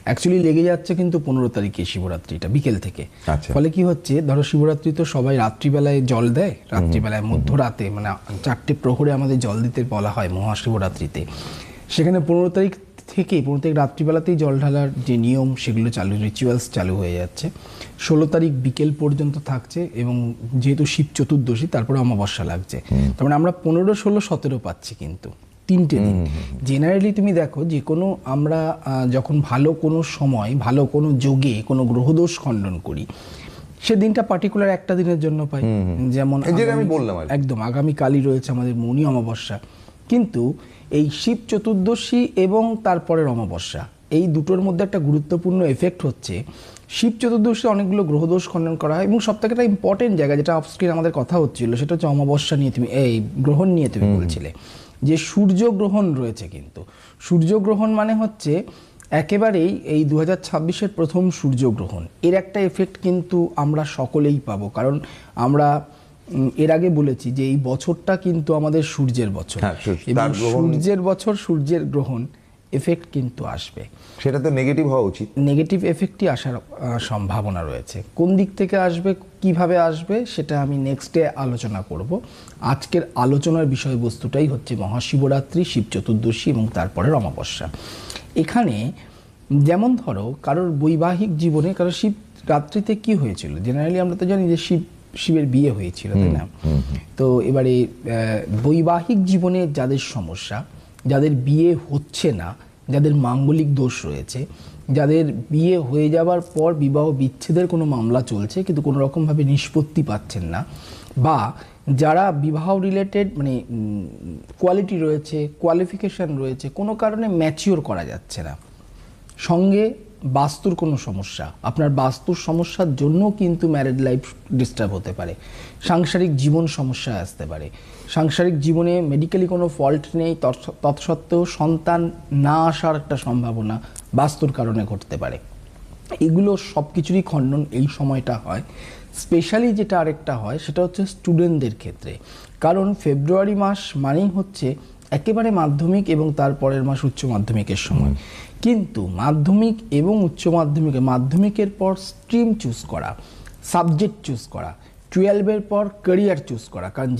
Actually লেগে যাচ্ছে কিন্তু 15 তারিখে শিবরাত্রিটা বিকেল থেকে। ফলে কি হচ্ছে, ধরো শিবরাত্রি তো সবাই রাত্রিবেলায় জল দেয়, রাত্রিবেলায় মধ্যরাতে মানে 4টে প্রহরে আমাদের জল দিতে বলা হয় মহাশিবরাত্রিতে। সেখানে 15 তারিখ রাত্রিবেলাতেই জল ঢালার যে নিয়ম সেগুলো চালু, রিচুয়ালস চালু হয়ে যাচ্ছে। 16 তারিখ বিকেল পর্যন্ত থাকছে, এবং যেহেতু শিব চতুর্দশী তারপরে অমাবস্যা লাগছে, তার মানে আমরা 15, 16, 17 পাচ্ছি কিন্তু 3টে দিন। জেনারেলি তুমি দেখো যে কোনো আমরা যখন ভালো কোনো সময়, ভালো কোনো যোগে কোনো গ্রহদোষ খণ্ডন করি, সে দিনটা পার্টিকুলার একটা দিনের জন্য পাই। যেমন আমি বললাম একদম আগামীকালই রয়েছে আমাদের মৌনী অমাবস্যা, কিন্তু এই শিব চতুর্দশী এবং তারপরের অমাবস্যা, এই দুটোর মধ্যে একটা গুরুত্বপূর্ণ এফেক্ট হচ্ছে, শিব চতুর্দশী অনেকগুলো গ্রহদোষ খণ্ডন করা হয়, এবং সব থেকে একটা ইম্পর্টেন্ট জায়গা যেটা অফস্ক্রিন আমাদের কথা হচ্ছিল সেটা হচ্ছে অমাবস্যা নিয়ে, তুমি এই গ্রহণ নিয়ে তুমি বলছিলে যে সূর্যগ্রহণ রয়েছে। কিন্তু সূর্যগ্রহণ মানে হচ্ছে একেবারেই এই 2026-এর প্রথম সূর্যগ্রহণ, এর একটা এফেক্ট কিন্তু আমরা সকলেই পাবো, কারণ আমরা এর আগে বলেছি যে এই বছরটা কিন্তু আমাদের সূর্যের বছর, এবং সূর্যের বছর, সূর্যের গ্রহণ এফেক্ট কিন্তু আসবে। সেটা তো নেগেটিভ হওয়া উচিত, নেগেটিভ এফেক্টই আসার সম্ভাবনা রয়েছে। কোন দিক থেকে আসবে, কিভাবে আসবে, সেটা আমি নেক্সটে আলোচনা করব। আজকের আলোচনার বিষয়বস্তুটাই হচ্ছে মহাশিবরাত্রি, শিব চতুর্দশী এবং তারপরের অমাবস্যা। এখানে যেমন ধরো কারোর বৈবাহিক জীবনে, কারোর শিব রাত্রিতে কি হয়েছিল, জেনারেলি আমরা তো জানি যে শিবের বিয়ে হয়েছিল, তাই না? তো এবারে বৈবাহিক জীবনে যাদের সমস্যা, যাদের বিয়ে হচ্ছে না, যাদের মাঙ্গলিক দোষ রয়েছে, যাদের বিয়ে হয়ে যাওয়ার পর বিবাহ বিচ্ছেদের কোনো মামলা চলছে কিন্তু কোনো রকমভাবে নিষ্পত্তি পাচ্ছেন না, বা যারা বিবাহ রিলেটেড মানে কোয়ালিটি রয়েছে, কোয়ালিফিকেশান রয়েছে, কোনো কারণে ম্যাচিওর করা যাচ্ছে না, সঙ্গে বাস্তুর কোনো সমস্যা, আপনার বাস্তুর সমস্যার জন্য কিন্তু ম্যারিড লাইফ ডিস্টার্ব হতে পারে, সাংসারিক জীবন সমস্যা আসতে পারে, সাংসারিক জীবনে মেডিকেলি কোনো ফল্ট নেই, তৎসত্ত্বেও সন্তান না আসার একটা সম্ভাবনা বাস্তুর কারণে ঘটতে পারে। এগুলো সব কিছুরই খণ্ডন এই সময়টা হয়। স্পেশালি যেটা আরেকটা হয় সেটা হচ্ছে স্টুডেন্টদের ক্ষেত্রে, কারণ ফেব্রুয়ারি মাস মানেই হচ্ছে একেবারে মাধ্যমিক এবং তারপরের মাস উচ্চ মাধ্যমিকের সময়। কিন্তু মাধ্যমিক এবং উচ্চ মাধ্যমিকে, মাধ্যমিকের পর স্ট্রিম চুজ করা, সাবজেক্ট চুজ করা, 12-এর পর ক্যারিয়ার চুজ করা, কারণ